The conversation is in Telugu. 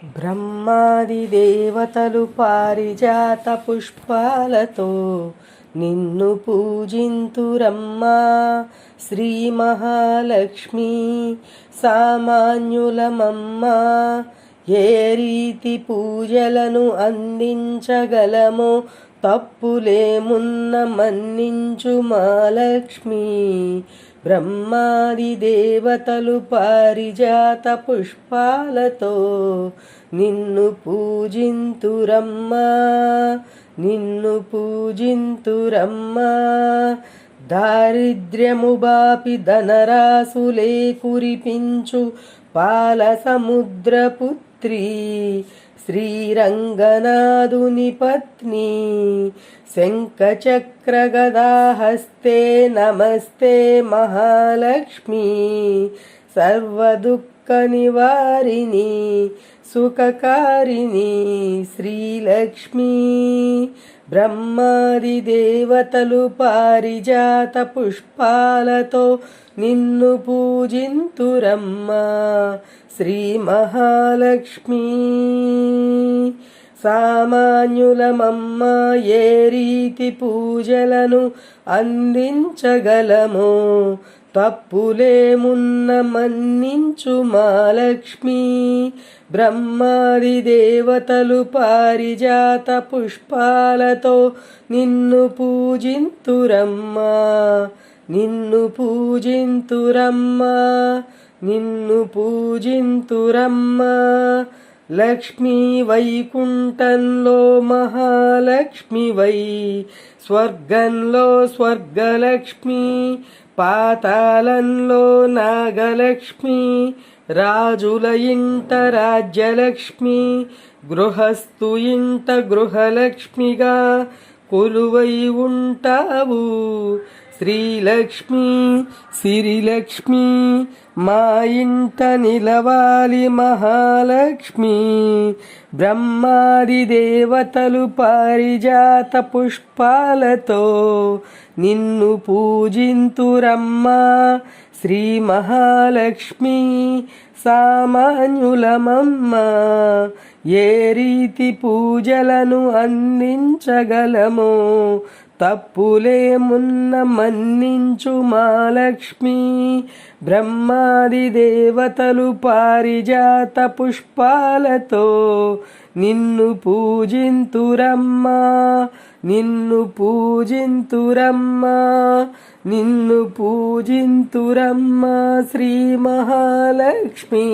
బ్రహ్మాది దేవతలు పారిజాత పుష్పాలతో నిన్ను పూజింతురమ్మా. శ్రీ మహాలక్ష్మి సామాన్యులమమ్మా. ఏ రీతి పూజలను అందించగలమో తప్పులేమున్న మన్నించు మా లక్ష్మి. బ్రహ్మాది దేవతలు పారిజాత పుష్పాలతో నిన్ను పూజింతురమ్మా. నిన్ను పూజింతురమ్మా. దారిద్ర్యము బాపి ధనరాసులే కురిపించు పాల సముద్రపుత్రి శ్రీరంగనాథుని పత్ని. శంఖచక్ర గదాహస్తే నమస్తే మహాలక్ష్మి. సర్వదుఃఖ నివారిణి సుఖకారిణి శ్రీలక్ష్మి. బ్రహ్మాది దేవతలు పారిజాత పుష్పాలతో నిన్ను పూజింతురమ్మా. శ్రీ మహాలక్ష్మి సామాన్యులమమ్మా. ఏ రీతి పూజలను అందించగలమో తప్పులేమున్న మన్నించు మా లక్ష్మి. బ్రహ్మాది దేవతలు పారిజాత పుష్పాలతో నిన్ను పూజింతురమ్మా. నిన్ను పూజింతురమ్మా. నిన్ను పూజింతురమ్మా. లక్ష్మీ వైకుంఠంలో మహాలక్ష్మి వై, స్వర్గంలో స్వర్గలక్ష్మి, పాతాళంలో నాగలక్ష్మి, రాజుల ఇంట రాజ్యలక్ష్మి, గృహస్థు ఇంట గృహలక్ష్మిగా కొలువై ఉంటావు. శ్రీలక్ష్మి సిరిలక్ష్మి మా ఇంట నిలవాలి మహాలక్ష్మి. బ్రహ్మాది దేవతలు పారిజాత పుష్పాలతో నిన్ను పూజింతురమ్మా. శ్రీ మహాలక్ష్మి సామాన్యులమమ్మా. ఏ రీతి పూజలను అందించగలమో తప్పులేమున్న మన్నించు మా లక్ష్మి. బ్రహ్మాది దేవతలు పారిజాత పుష్పాలతో నిన్ను పూజింతురమ్మా. నిన్ను పూజింతురమ్మా. నిన్ను పూజింతురమ్మా శ్రీ మహాలక్ష్మి.